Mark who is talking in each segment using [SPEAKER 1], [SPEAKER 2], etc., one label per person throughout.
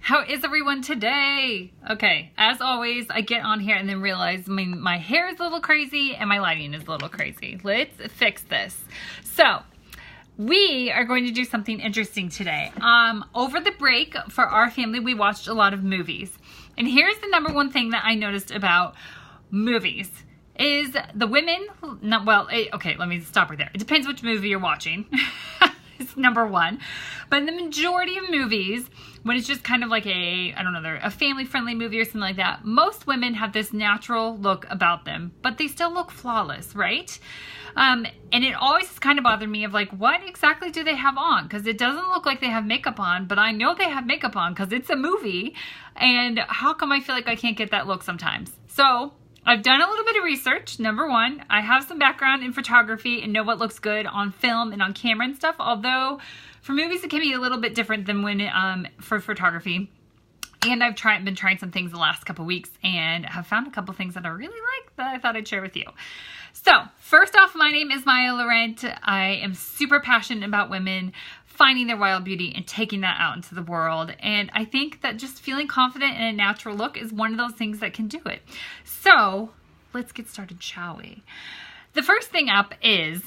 [SPEAKER 1] How is everyone today? Okay, as always, I get on here and then realize my hair is a little crazy and my lighting is a little crazy. Let's fix this. So, we are going to do something interesting today. Over the break for our family, we watched a lot of movies. And here's the number one thing that I noticed about movies is the women, okay, let me stop right there. It depends which movie you're watching. It's number one. But in the majority of movies, when it's just kind of like a family-friendly movie or something like that, most women have this natural look about them, but they still look flawless, right? And it always has kind of bothered me of like, what exactly do they have on? Because it doesn't look like they have makeup on, but I know they have makeup on because it's a movie. And how come I feel like I can't get that look sometimes? So I've done a little bit of research. Number one, I have some background in photography and know what looks good on film and on camera and stuff. Although for movies, it can be a little bit different than when for photography. And I've been trying some things the last couple weeks and have found a couple things that I really like that I thought I'd share with you. So first off, my name is Maya Laurent. I am super passionate about women finding their wild beauty and taking that out into the world. And I think that just feeling confident in a natural look is one of those things that can do it. So let's get started, shall we? The first thing up is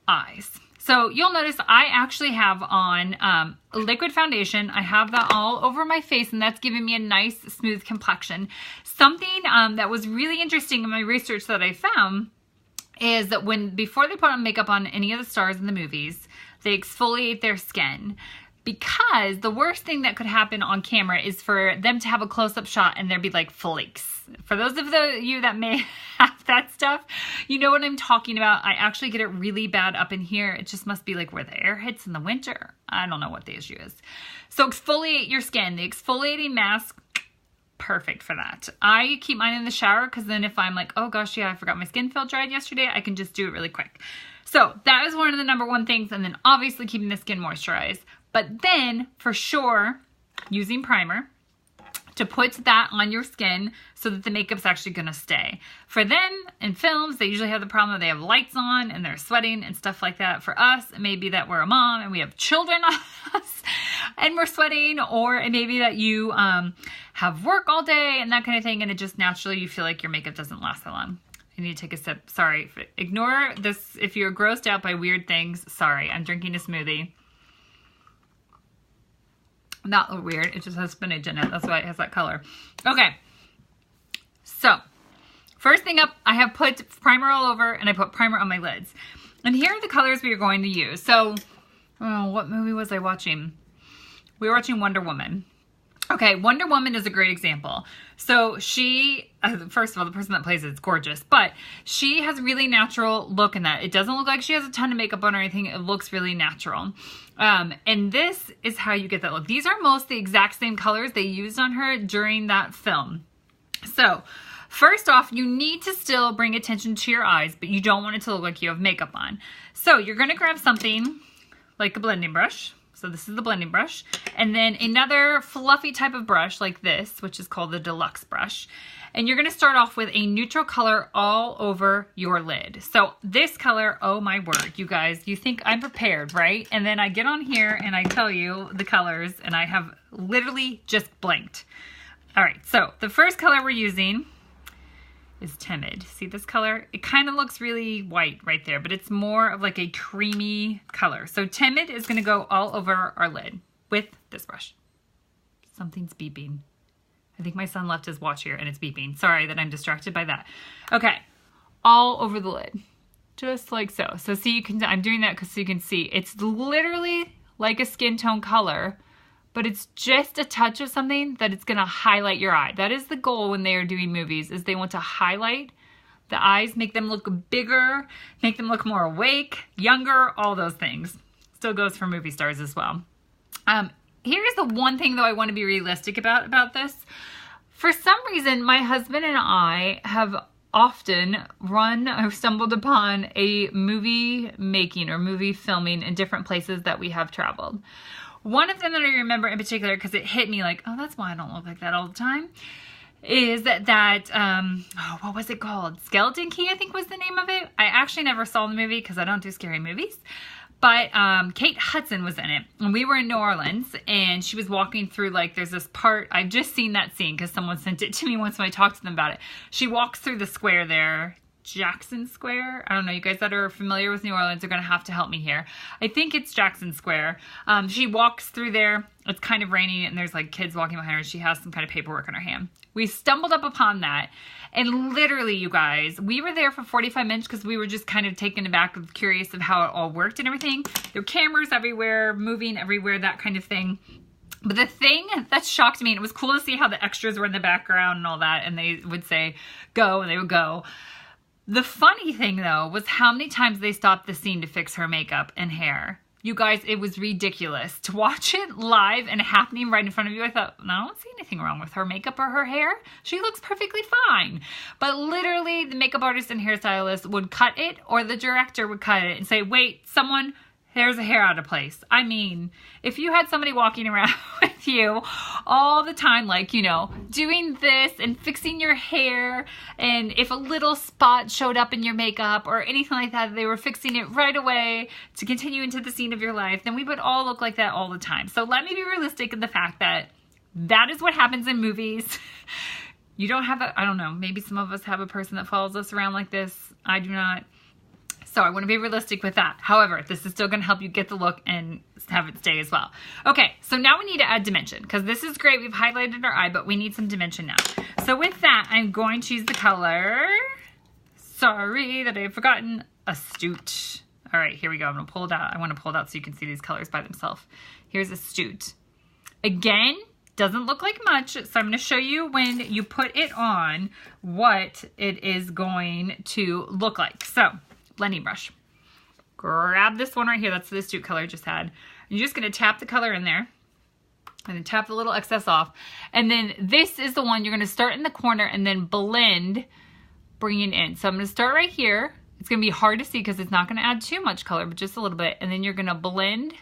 [SPEAKER 1] eyes. So you'll notice I actually have on liquid foundation. I have that all over my face and that's giving me a nice smooth complexion. Something that was really interesting in my research that I found is that before they put on makeup on any of the stars in the movies, they exfoliate their skin, because the worst thing that could happen on camera is for them to have a close-up shot and there be like flakes. For those of you that may have that stuff, you know what I'm talking about. I actually get it really bad up in here. It just must be like where the air hits in the winter. I don't know what the issue is. So exfoliate your skin. The exfoliating mask, perfect for that. I keep mine in the shower because then if I'm like, oh gosh, yeah, I forgot my skin felt dried yesterday, I can just do it really quick. So that is one of the number one things. And then obviously keeping the skin moisturized. But then for sure, using primer to put that on your skin so that the makeup's actually going to stay. For them in films, they usually have the problem that they have lights on and they're sweating and stuff like that. For us, it may be that we're a mom and we have children on us and we're sweating, or it may be that you have work all day and that kind of thing, and it just naturally you feel like your makeup doesn't last that long. I need to take a sip. Sorry. Ignore this if you're grossed out by weird things. Sorry, I'm drinking a smoothie. Not weird, it just has spinach in it. That's why it has that color. Okay, so first thing up, I have put primer all over and I put primer on my lids. And here are the colors we are going to use. So, what movie was I watching? We were watching Wonder Woman. Okay, Wonder Woman is a great example. So she, first of all, the person that plays it is gorgeous, but she has a really natural look in that. It doesn't look like she has a ton of makeup on or anything. It looks really natural. And this is how you get that look. These are most the exact same colors they used on her during that film. So first off, you need to still bring attention to your eyes, but you don't want it to look like you have makeup on. So you're going to grab something like a blending brush. So this is the blending brush. And then another fluffy type of brush like this, which is called the deluxe brush. And you're going to start off with a neutral color all over your lid. So this color, oh my word, you guys, you think I'm prepared, right? And then I get on here and I tell you the colors and I have literally just blanked. All right, so the first color we're using is Timid. See this color? It kind of looks really white right there, but it's more of like a creamy color. So Timid is going to go all over our lid with this brush. Something's beeping. I think my son left his watch here and it's beeping. Sorry that I'm distracted by that. Okay, all over the lid, just like so. So see, I'm doing that so you can see. It's literally like a skin tone color, but it's just a touch of something that it's gonna highlight your eye. That is the goal when they are doing movies, is they want to highlight the eyes, make them look bigger, make them look more awake, younger, all those things. Still goes for movie stars as well. Here's the one thing though I want to be realistic about this. For some reason, my husband and I have often stumbled upon a movie making or movie filming in different places that we have traveled. One of them that I remember in particular, because it hit me like, oh, that's why I don't look like that all the time, is what was it called? Skeleton Key, I think was the name of it. I actually never saw the movie because I don't do scary movies. But Kate Hudson was in it, and we were in New Orleans, and she was walking through, like, there's this part, I've just seen that scene because someone sent it to me once when I talked to them about it. She walks through the square there, Jackson Square. I don't know, you guys that are familiar with New Orleans are going to have to help me here. I think it's Jackson Square. She walks through there. It's kind of raining, and there's like kids walking behind her. She has some kind of paperwork in her hand. We stumbled up upon that, and literally, you guys, we were there for 45 minutes because we were just kind of taken aback and curious of how it all worked and everything. There were cameras everywhere, moving everywhere, that kind of thing. But the thing that shocked me, and it was cool to see how the extras were in the background and all that, and they would say, go, and they would go. The funny thing, though, was how many times they stopped the scene to fix her makeup and hair. You guys, it was ridiculous. To watch it live and happening right in front of you, I thought, no, I don't see anything wrong with her makeup or her hair. She looks perfectly fine. But literally, the makeup artist and hairstylist would cut it, or the director would cut it and say, wait, someone... there's a hair out of place. I mean, if you had somebody walking around with you all the time, like, you know, doing this and fixing your hair, and if a little spot showed up in your makeup or anything like that, they were fixing it right away to continue into the scene of your life, then we would all look like that all the time. So let me be realistic in the fact that that is what happens in movies. You don't have a, I don't know, maybe some of us have a person that follows us around like this. I do not. So I want to be realistic with that. However, this is still going to help you get the look and have it stay as well. Okay, so now we need to add dimension because this is great. We've highlighted our eye, but we need some dimension now. So with that, I'm going to use the color, sorry that I've forgotten, Astute. All right, here we go. I'm going to pull it out. I want to pull it out so you can see these colors by themselves. Here's Astute. Again, doesn't look like much, so I'm going to show you when you put it on what it is going to look like. So, blending brush. Grab this one right here. That's the Astute color I just had. You're just going to tap the color in there and then tap the little excess off. And then this is the one you're going to start in the corner and then blend, bringing in. So I'm going to start right here. It's going to be hard to see because it's not going to add too much color, but just a little bit. And then you're going to blend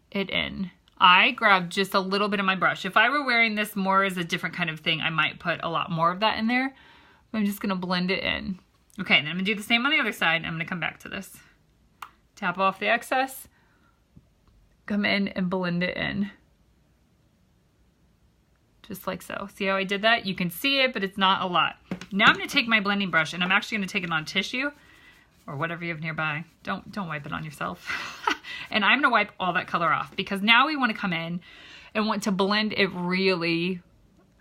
[SPEAKER 1] it in. I grabbed just a little bit of my brush. If I were wearing this more as a different kind of thing, I might put a lot more of that in there. But I'm just going to blend it in. Okay, then I'm going to do the same on the other side. I'm going to come back to this. Tap off the excess. Come in and blend it in. Just like so. See how I did that? You can see it, but it's not a lot. Now I'm going to take my blending brush, and I'm actually going to take it on tissue or whatever you have nearby. Don't wipe it on yourself. And I'm going to wipe all that color off because now we want to come in and want to blend it really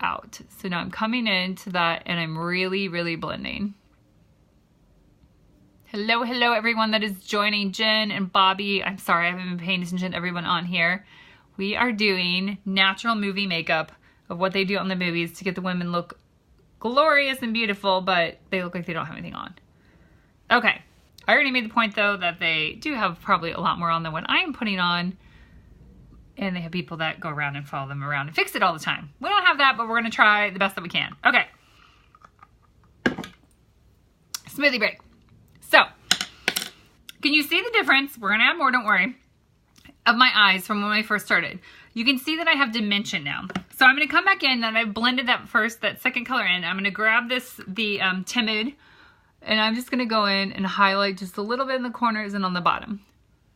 [SPEAKER 1] out. So now I'm coming into that, and I'm really, really blending. Hello, hello, everyone that is joining. Jen and Bobby. I'm sorry, I haven't been paying attention to everyone on here. We are doing natural movie makeup of what they do on the movies to get the women look glorious and beautiful, but they look like they don't have anything on. Okay, I already made the point, though, that they do have probably a lot more on than what I am putting on, and they have people that go around and follow them around and fix it all the time. We don't have that, but we're going to try the best that we can. Okay. Smoothie break. So, can you see the difference? We're going to add more, don't worry, of my eyes from when I first started. You can see that I have dimension now. So I'm going to come back in, and I've blended that second color in. I'm going to grab the Timid, and I'm just going to go in and highlight just a little bit in the corners and on the bottom.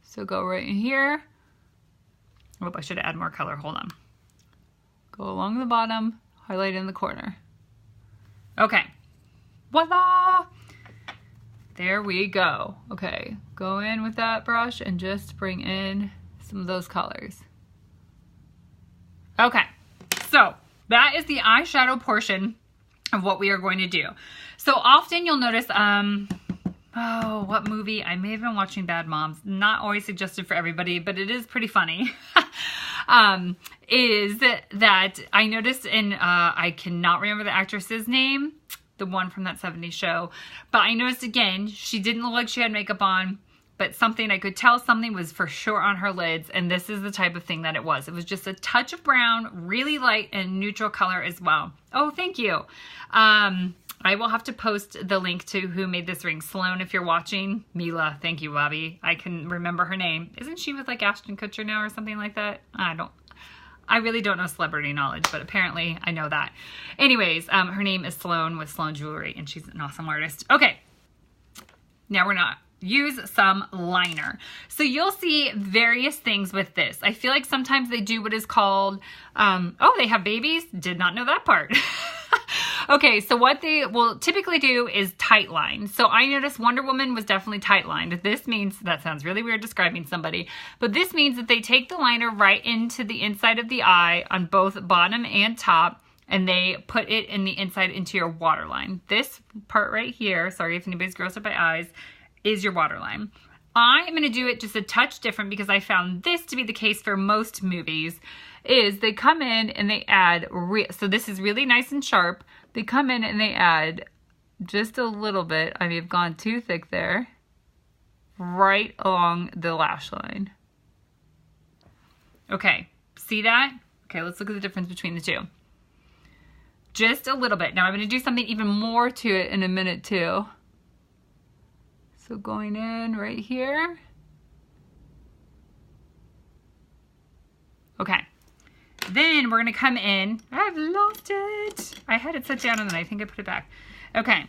[SPEAKER 1] So go right in here. Oh, I should add more color. Hold on. Go along the bottom, highlight in the corner. Okay. Voila! There we go. Okay, go in with that brush and just bring in some of those colors. Okay, so that is the eyeshadow portion of what we are going to do. So often you'll notice, oh, what movie? I may have been watching Bad Moms. Not always suggested for everybody, but it is pretty funny. Is that I noticed in, I cannot remember the actress's name, the one from that 70s show. But I noticed again, she didn't look like she had makeup on, but something, I could tell something was for sure on her lids, and this is the type of thing that it was. It was just a touch of brown, really light and neutral color as well. Oh, thank you. I will have to post the link to who made this ring. Sloan, if you're watching. Mila, thank you, Bobby. I can remember her name. Isn't she with like Ashton Kutcher now or something like that? I really don't know celebrity knowledge, but apparently I know that. Anyways, her name is Sloan with Sloan Jewelry, and she's an awesome artist. Okay, now we're not use some liner. So you'll see various things with this. I feel like sometimes they do what is called, oh, they have babies? Did not know that part. Okay, so what they will typically do is tight line. So I noticed Wonder Woman was definitely tight lined. This means, that sounds really weird describing somebody, but this means that they take the liner right into the inside of the eye on both bottom and top, and they put it in the inside into your waterline. This part right here, sorry if anybody's grossed up by eyes, is your waterline. I am going to do it just a touch different because I found this to be the case for most movies, is they come in and they add, so this is really nice and sharp. They come in and they add just a little bit, I may have gone too thick there, right along the lash line. Okay, see that? Okay, let's look at the difference between the two. Just a little bit. Now I'm going to do something even more to it in a minute too. So going in right here. Okay. Then we're going to come in. I've lost it. I had it set down and then I think I put it back. Okay.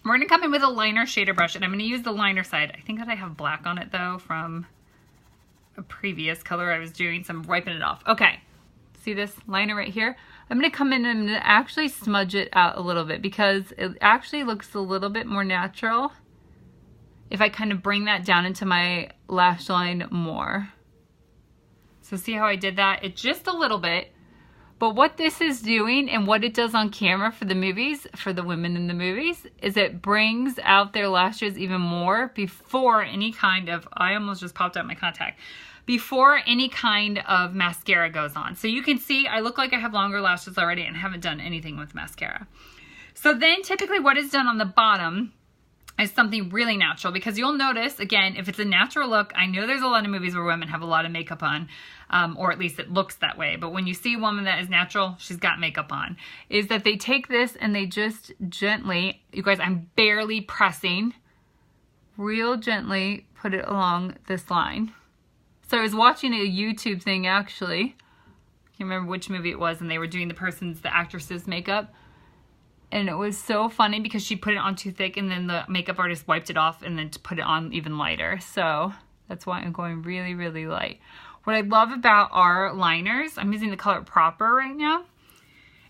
[SPEAKER 1] We're going to come in with a liner shader brush, and I'm going to use the liner side. I think that I have black on it though from a previous color I was doing, so I'm wiping it off. Okay. See this liner right here? I'm going to come in and I'm going to actually smudge it out a little bit because it actually looks a little bit more natural if I kind of bring that down into my lash line more. So see how I did that? It's just a little bit. But what this is doing and what it does on camera for the movies, for the women in the movies, is it brings out their lashes even more before any kind of, I almost just popped out my contact, before any kind of mascara goes on. So you can see I look like I have longer lashes already and haven't done anything with mascara. So then typically what is done on the bottom is something really natural, because you'll notice, again, if it's a natural look, I know there's a lot of movies where women have a lot of makeup on, or at least it looks that way. But when you see a woman that is natural, she's got makeup on, is that they take this and they just gently, you guys, I'm barely pressing, real gently put it along this line. So I was watching a YouTube thing actually, I can't remember which movie it was, and they were doing the actress's makeup. And it was so funny because she put it on too thick and then the makeup artist wiped it off and then put it on even lighter. So that's why I'm going really, really light. What I love about our liners, I'm using the color Proper right now,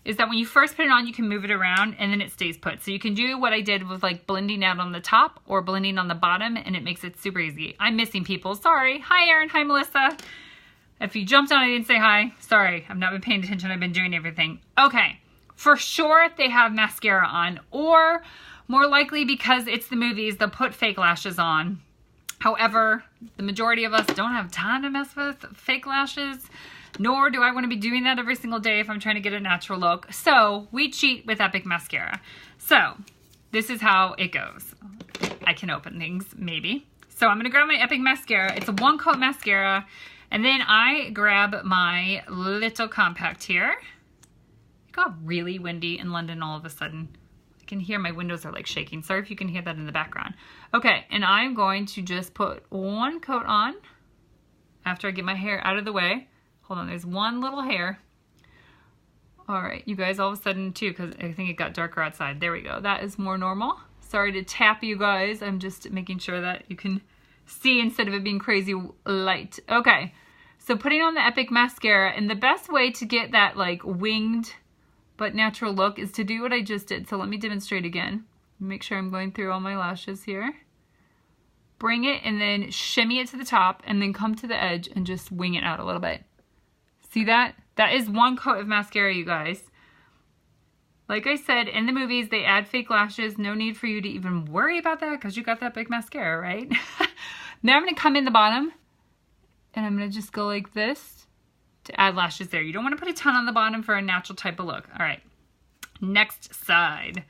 [SPEAKER 1] is that when you first put it on, you can move it around and then it stays put. So you can do what I did with like blending out on the top or blending on the bottom, and it makes it super easy. I'm missing people, sorry. Hi Erin, hi Melissa. If you jumped on, I didn't say hi. Sorry, I've not been paying attention, I've been doing everything. Okay. For sure they have mascara on, or more likely because it's the movies, they'll put fake lashes on. However, the majority of us don't have time to mess with fake lashes, nor do I want to be doing that every single day if I'm trying to get a natural look. So we cheat with Epic Mascara. So this is how it goes. I can open things, maybe. So I'm going to grab my Epic Mascara. It's a 1-coat mascara. And then I grab my little compact here. It got really windy in London all of a sudden. I can hear my windows are like shaking. Sorry if you can hear that in the background. Okay, and I'm going to just put 1 coat on after I get my hair out of the way. Hold on, there's one little hair. All right, you guys, all of a sudden too, because I think it got darker outside. There we go, that is more normal. Sorry to tap you guys. I'm just making sure that you can see instead of it being crazy light. Okay, so putting on the Epic Mascara, and the best way to get that like winged but natural look is to do what I just did. So let me demonstrate again. Make sure I'm going through all my lashes here. Bring it and then shimmy it to the top and then come to the edge and just wing it out a little bit. See that? That is 1 coat of mascara, you guys. Like I said, in the movies, they add fake lashes. No need for you to even worry about that because you got that big mascara, right? Now I'm going to come in the bottom and I'm going to just go like this to add lashes there. You don't want to put a ton on the bottom for a natural type of look. All right, next side.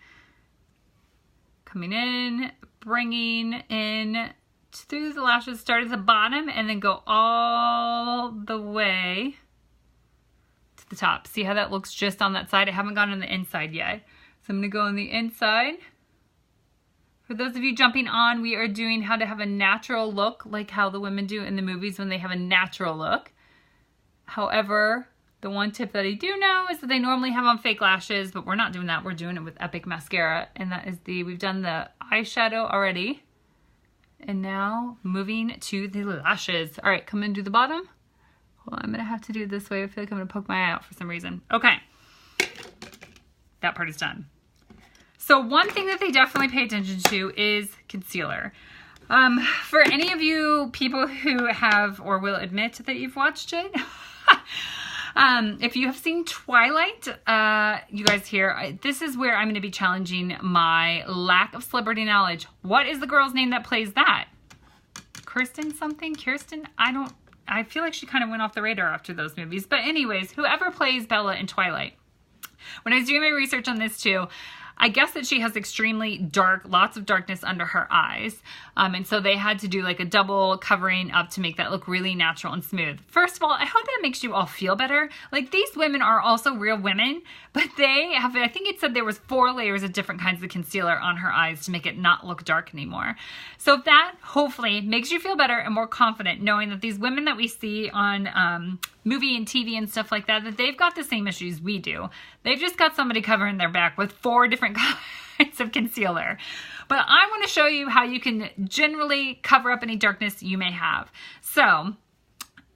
[SPEAKER 1] Coming in, bringing in through the lashes, start at the bottom and then go all the way to the top. See how that looks just on that side? I haven't gone on the inside yet. So I'm going to go on the inside. For those of you jumping on, we are doing how to have a natural look, like how the women do in the movies when they have a natural look. However, the one tip that I do know is that they normally have on fake lashes, but we're not doing that. We're doing it with Epic Mascara, and that is we've done the eyeshadow already. And now moving to the lashes. All right, come and do the bottom. Well, I'm gonna have to do it this way. I feel like I'm gonna poke my eye out for some reason. Okay, that part is done. So one thing that they definitely pay attention to is concealer. For any of you people who have or will admit that you've watched it, if you have seen Twilight, you guys here, this is where I'm going to be challenging my lack of celebrity knowledge. What is the girl's name that plays that? Kirsten something? Kirsten? I feel like she kind of went off the radar after those movies. But anyways, whoever plays Bella in Twilight. When I was doing my research on this too, I guess that she has extremely dark, lots of darkness under her eyes. And so they had to do like a double covering up to make that look really natural and smooth. First of all, I hope that makes you all feel better. Like, these women are also real women, but they have, I think it said there was 4 layers of different kinds of concealer on her eyes to make it not look dark anymore. So that hopefully makes you feel better and more confident knowing that these women that we see on movie and TV and stuff like that, that they've got the same issues we do. They've just got somebody covering their back with 4 different kinds of concealer. But I want to show you how you can generally cover up any darkness you may have. So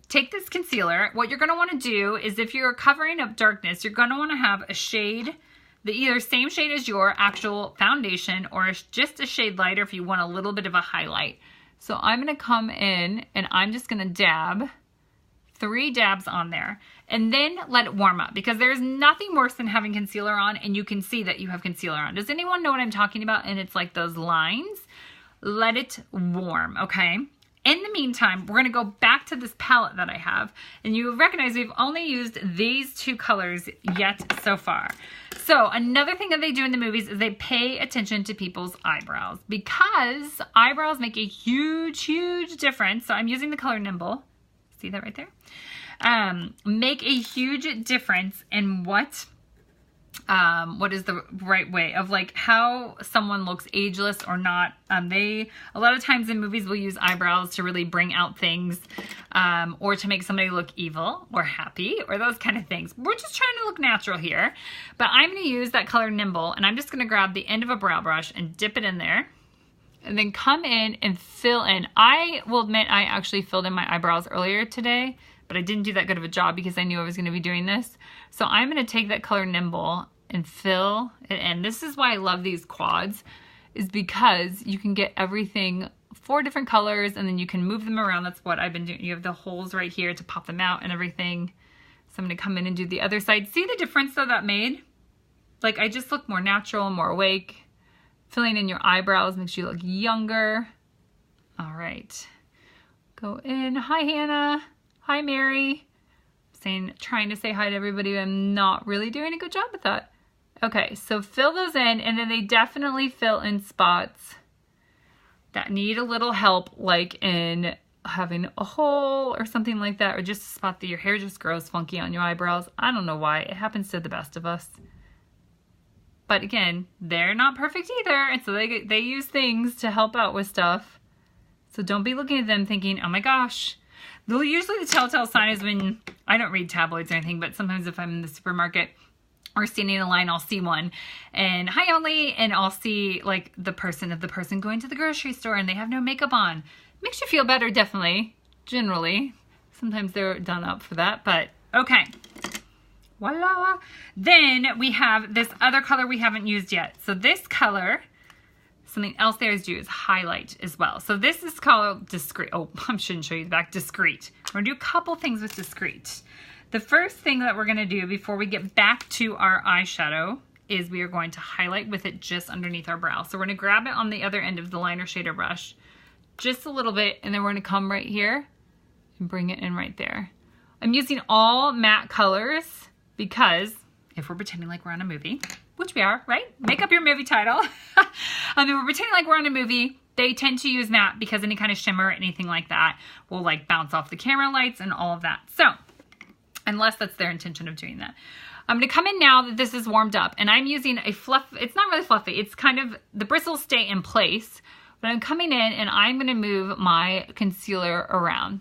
[SPEAKER 1] take this concealer. What you're going to want to do is, if you're covering up darkness, you're going to want to have a shade, the either same shade as your actual foundation or just a shade lighter if you want a little bit of a highlight. So I'm going to come in and I'm just going to dab 3 dabs on there and then let it warm up, because there's nothing worse than having concealer on and you can see that you have concealer on. Does anyone know what I'm talking about? And it's like those lines. Let it warm, okay? In the meantime, we're gonna go back to this palette that I have, and you recognize we've only used these 2 colors yet so far. So another thing that they do in the movies is they pay attention to people's eyebrows, because eyebrows make a huge, huge difference. So I'm using the color Nimble. See that right there? Make a huge difference in what is the right way of like how someone looks ageless or not. They a lot of times in movies will use eyebrows to really bring out things, or to make somebody look evil or happy or those kind of things. We're just trying to look natural here, but I'm going to use that color Nimble, and I'm just going to grab the end of a brow brush and dip it in there. And then come in and fill in. I will admit I actually filled in my eyebrows earlier today, but I didn't do that good of a job because I knew I was going to be doing this. So I'm going to take that color Nimble and fill it in. This is why I love these quads, is because you can get everything 4 different colors and then you can move them around. That's what I've been doing. You have the holes right here to pop them out and everything. So I'm going to come in and do the other side. See the difference though that made? Like, I just look more natural, more awake. Filling in your eyebrows makes you look younger. All right. Go in. Hi, Hannah. Hi, Mary. Trying to say hi to everybody, but I'm not really doing a good job with that. Okay, so fill those in, and then they definitely fill in spots that need a little help, like in having a hole or something like that, or just a spot that your hair just grows funky on your eyebrows. I don't know why. It happens to the best of us. But again, they're not perfect either, and so they use things to help out with stuff. So don't be looking at them thinking, oh my gosh. Usually the telltale sign is when, I don't read tabloids or anything, but sometimes if I'm in the supermarket or standing in a line, I'll see one. And hi, Ollie, and I'll see like the person going to the grocery store and they have no makeup on. Makes you feel better, definitely, generally. Sometimes they're done up for that, but okay. Voila. Then we have this other color we haven't used yet. So this color, something else there is due is highlight as well. So this is called Discreet. Oh, I shouldn't show you the back. Discreet. We're gonna do a couple things with Discreet. The first thing that we're gonna do before we get back to our eyeshadow is we are going to highlight with it just underneath our brow. So we're gonna grab it on the other end of the liner shader brush, just a little bit, and then we're gonna come right here and bring it in right there. I'm using all matte colors because if we're pretending like we're on a movie, which we are, right? Make up your movie title. If we're pretending like we're on a movie, they tend to use matte because any kind of shimmer or anything like that will like bounce off the camera lights and all of that. So, unless that's their intention of doing that. I'm gonna come in now that this is warmed up, and I'm using a fluff, it's not really fluffy, it's kind of, the bristles stay in place, but I'm coming in and I'm gonna move my concealer around.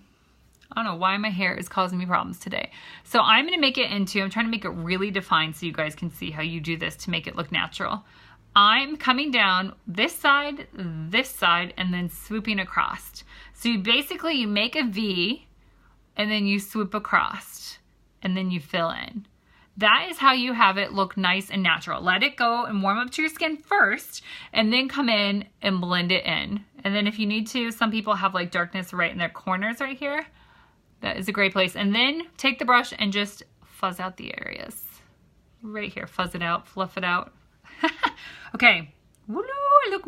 [SPEAKER 1] I don't know why my hair is causing me problems today. So I'm gonna make it into, I'm trying to make it really defined so you guys can see how you do this to make it look natural. I'm coming down this side, and then swooping across. So you make a V, and then you swoop across, and then you fill in. That is how you have it look nice and natural. Let it go and warm up to your skin first, and then come in and blend it in. And then if you need to, some people have like darkness right in their corners right here. That is a great place. And then take the brush and just fuzz out the areas. Right here, fuzz it out, fluff it out. Okay, woo,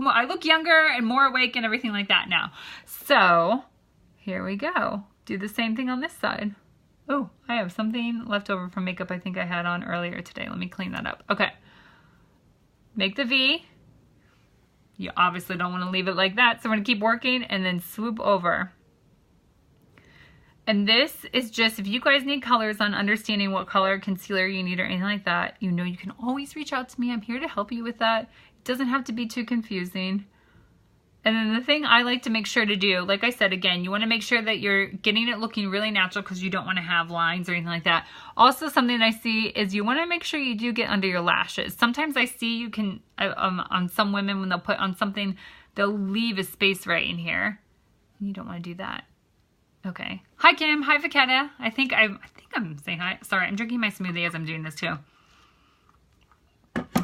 [SPEAKER 1] I look younger and more awake and everything like that now. So here we go. Do the same thing on this side. Oh, I have something left over from makeup I think I had on earlier today. Let me clean that up. Okay. Make the V. You obviously don't want to leave it like that, so we're going to keep working and then swoop over. And this is just, if you guys need colors on understanding what color concealer you need or anything like that, you know you can always reach out to me. I'm here to help you with that. It doesn't have to be too confusing. And then the thing I like to make sure to do, like I said, again, you want to make sure that you're getting it looking really natural because you don't want to have lines or anything like that. Also, something I see is you want to make sure you do get under your lashes. Sometimes I see you can, on some women, when they'll put on something, they'll leave a space right in here. You don't want to do that. Okay. Hi, Kim. Hi, Vaketa. I think I'm saying hi. Sorry, I'm drinking my smoothie as I'm doing this too.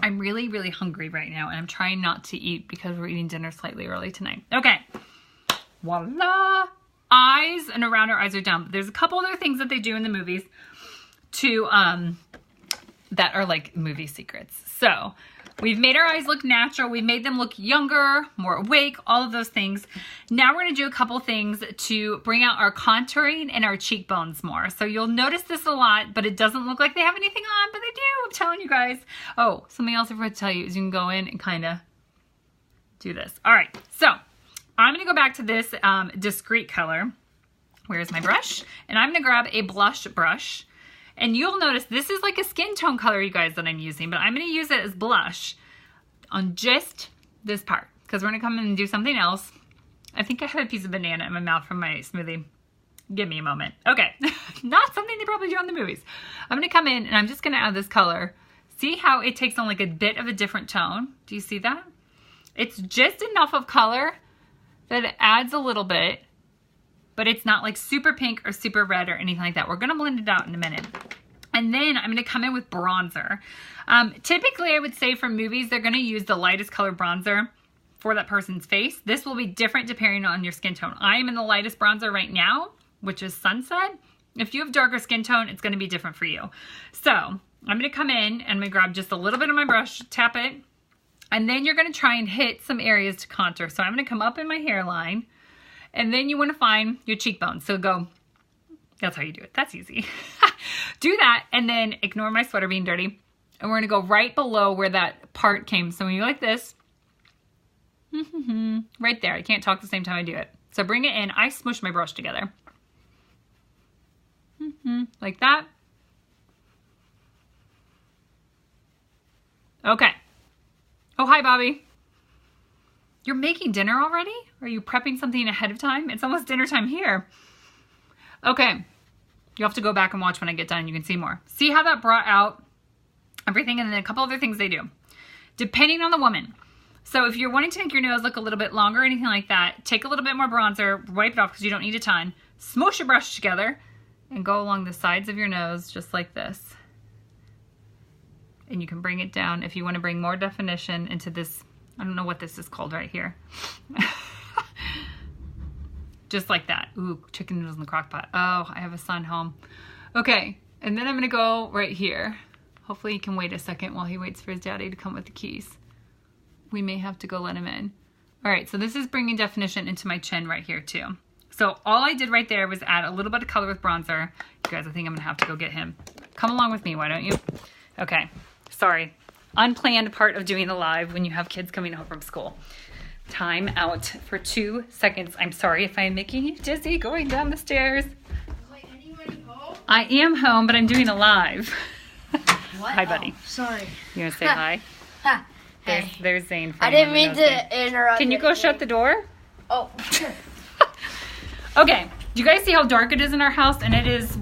[SPEAKER 1] I'm really, really hungry right now, and I'm trying not to eat because we're eating dinner slightly early tonight. Okay. Voila. Eyes and around our eyes are done. But there's a couple other things that they do in the movies to that are like movie secrets. So we've made our eyes look natural. We've made them look younger, more awake, all of those things. Now we're going to do a couple things to bring out our contouring and our cheekbones more. So you'll notice this a lot, but it doesn't look like they have anything on, but they do. I'm telling you guys. Oh, something else I forgot to tell you is you can go in and kind of do this. All right, so I'm going to go back to this discreet color. Where's my brush? And I'm going to grab a blush brush. And you'll notice this is like a skin tone color, you guys, that I'm using, but I'm going to use it as blush on just this part because we're going to come in and do something else. I think I had a piece of banana in my mouth from my smoothie. Give me a moment. Okay, not something they probably do on the movies. I'm going to come in and I'm just going to add this color. See how it takes on like a bit of a different tone? Do you see that? It's just enough of color that it adds a little bit, but it's not like super pink or super red or anything like that. We're gonna blend it out in a minute. And then I'm gonna come in with bronzer. Typically, I would say for movies, they're gonna use the lightest color bronzer for that person's face. This will be different depending on your skin tone. I am in the lightest bronzer right now, which is Sunset. If you have darker skin tone, it's gonna be different for you. So I'm gonna come in and I'm gonna grab just a little bit of my brush, tap it, and then you're gonna try and hit some areas to contour. So I'm gonna come up in my hairline, and then you want to find your cheekbones. So go, that's how you do it. That's easy. Do that, and then ignore my sweater being dirty. And we're going to go right below where that part came. So when you like this, right there. I can't talk the same time I do it. So bring it in. I smush my brush together. Like that. Okay. Oh, hi, Bobby. You're making dinner already? Are you prepping something ahead of time? It's almost dinner time here. Okay. You'll have to go back and watch when I get done. You can see more. See how that brought out everything? And then a couple other things they do. Depending on the woman. So if you're wanting to make your nose look a little bit longer or anything like that, take a little bit more bronzer, wipe it off because you don't need a ton. Smush your brush together and go along the sides of your nose just like this. And you can bring it down if you want to bring more definition into this. I don't know what this is called right here. Just like that. Ooh, chicken noodles in the crock pot. Oh, I have a son home. Okay, and then I'm gonna go right here. Hopefully he can wait a second while he waits for his daddy to come with the keys. We may have to go let him in. All right, so this is bringing definition into my chin right here too. So all I did right there was add a little bit of color with bronzer. You guys, I think I'm gonna have to go get him. Come along with me, why don't you? Okay, sorry. Unplanned part of doing a live when you have kids coming home from school. Time out for 2 seconds. I'm sorry if I'm making you dizzy going down the stairs.
[SPEAKER 2] Wait, anybody home?
[SPEAKER 1] I am home, but I'm doing a live.
[SPEAKER 2] What?
[SPEAKER 1] Hi, buddy.
[SPEAKER 2] Oh, sorry.
[SPEAKER 1] You want to say hi?
[SPEAKER 2] Ha. Hey.
[SPEAKER 1] There's Zane.
[SPEAKER 2] I didn't mean to interrupt.
[SPEAKER 1] Can you go shut the door?
[SPEAKER 2] Oh.
[SPEAKER 1] Okay. Do you guys see how dark it is in our house? And it is,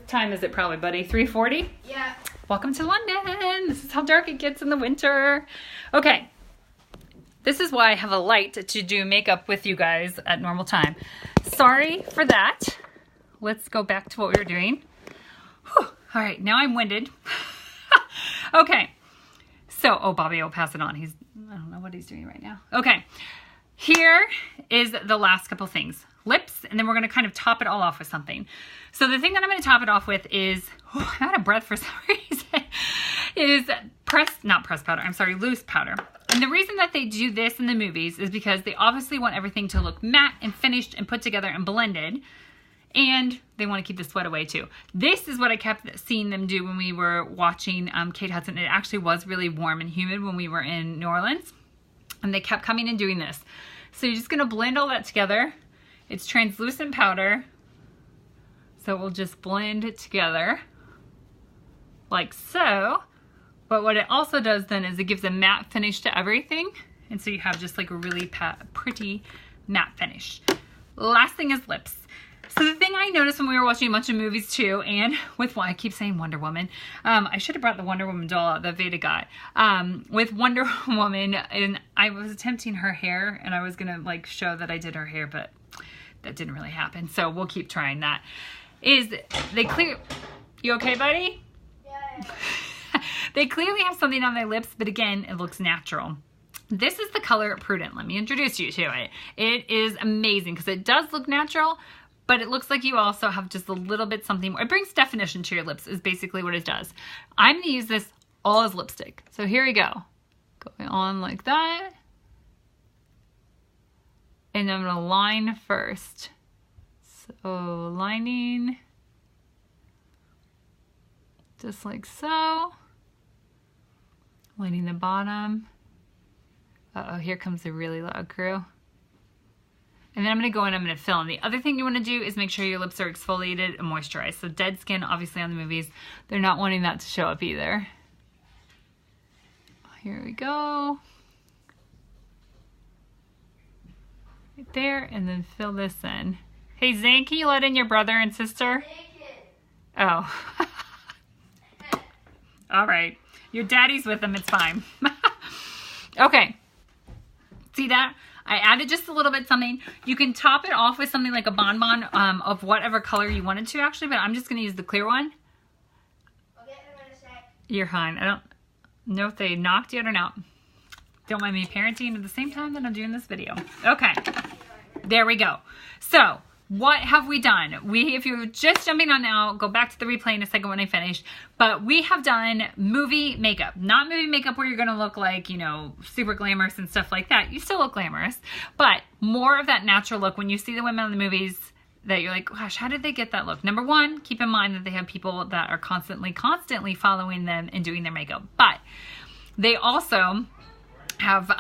[SPEAKER 1] time is it probably, buddy? 3:40?
[SPEAKER 2] Yeah.
[SPEAKER 1] Welcome to London. This is how dark it gets in the winter. Okay, This is why I have a light to do makeup with you guys at normal time. Sorry for that. Let's go back to what we were doing. Whew. All right, now I'm winded. Okay. So, oh, Bobby will pass it on. I don't know what he's doing right now. Okay. Here is the last couple things. Lips, and then we're going to kind of top it all off with something. So the thing that I'm going to top it off with is, oh, I'm out of breath for some reason, is loose powder. And the reason that they do this in the movies is because they obviously want everything to look matte and finished and put together and blended. And they want to keep the sweat away too. This is what I kept seeing them do when we were watching Kate Hudson. It actually was really warm and humid when we were in New Orleans. And they kept coming and doing this. So you're just going to blend all that together. It's translucent powder. So we'll just blend it together like so. But what it also does then is it gives a matte finish to everything. And so you have just like a really pretty matte finish. Last thing is lips. So the thing I noticed when we were watching a bunch of movies too, and with I keep saying Wonder Woman. I should have brought the Wonder Woman doll out that Veda got. With Wonder Woman, and I was attempting her hair, and I was gonna like show that I did her hair, but that didn't really happen. So we'll keep trying that. You okay, buddy?
[SPEAKER 2] Yeah.
[SPEAKER 1] They clearly have something on their lips, but again, it looks natural. This is the color Prudent. Let me introduce you to it. It is amazing because it does look natural, but it looks like you also have just a little bit something more. It brings definition to your lips is basically what it does. I'm gonna use this all as lipstick. So here we go. Going on like that. And I'm gonna line first. So lining, just like so. Lining the bottom. Uh-oh, here comes the really loud crew. And then I'm going to go in and I'm going to fill in. The other thing you want to do is make sure your lips are exfoliated and moisturized. So dead skin, obviously on the movies, they're not wanting that to show up either. Here we go. Right there, and then fill this in. Hey Zane, can you let in your brother and sister? Oh. All right. Your daddy's with them, it's fine. Okay. See that? I added just a little bit something. You can top it off with something like a bonbon of whatever color you wanted to actually, but I'm just going to use the clear one.
[SPEAKER 2] Okay, I'm gonna say.
[SPEAKER 1] You're fine. I don't know if they knocked yet or not. Don't mind me parenting at the same time that I'm doing this video. Okay. There we go. So, what have we done? If you're just jumping on now, go back to the replay in a second when I finish. But we have done movie makeup. Not movie makeup where you're going to look like, you know, super glamorous and stuff like that. You still look glamorous. But more of that natural look when you see the women in the movies that you're like, gosh, how did they get that look? Number one, keep in mind that they have people that are constantly following them and doing their makeup. But they also have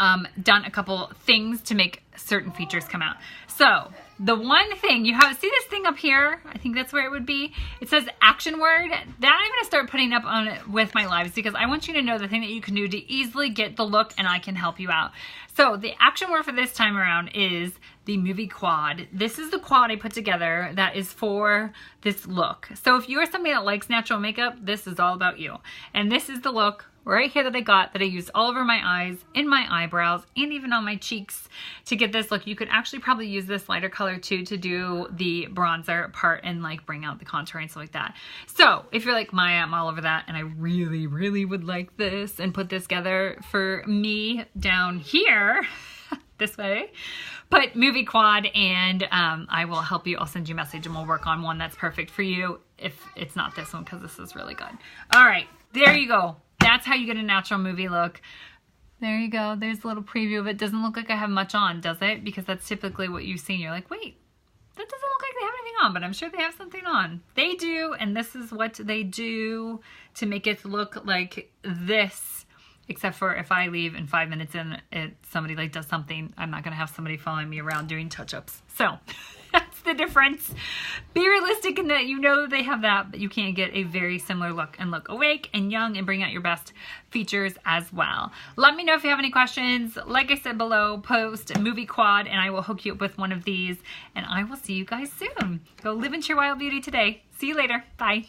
[SPEAKER 1] done a couple things to make certain features come out. So the one thing you have, see this thing up here? I think that's where it would be. It says action word. That I'm going to start putting up on it with my lives because I want you to know the thing that you can do to easily get the look and I can help you out. So the action word for this time around is the movie quad. This is the quad I put together that is for this look. So if you're somebody that likes natural makeup, this is all about you. And this is the look right here that I got that I used all over my eyes, in my eyebrows, and even on my cheeks to get this look. You could actually probably use this lighter color too to do the bronzer part and like bring out the contour and stuff like that. So if you're like Maya, I'm all over that and I really, really would like this and put this together for me down here this way. Put movie quad and I will help you. I'll send you a message and we'll work on one that's perfect for you if it's not this one because this is really good. All right, there you go. That's how you get a natural movie look. There you go. There's a little preview of it. Doesn't look like I have much on, does it? Because that's typically what you see and you're like, wait, that doesn't look like they have anything on, but I'm sure they have something on. They do, and this is what they do to make it look like this. Except for if I leave in 5 minutes and somebody like does something, I'm not gonna have somebody following me around doing touch-ups. So that's the difference. Be realistic in that you know they have that, but you can get a very similar look and look awake and young and bring out your best features as well. Let me know if you have any questions. Like I said below, post movie quad and I will hook you up with one of these and I will see you guys soon. Go live into your wild beauty today. See you later. Bye.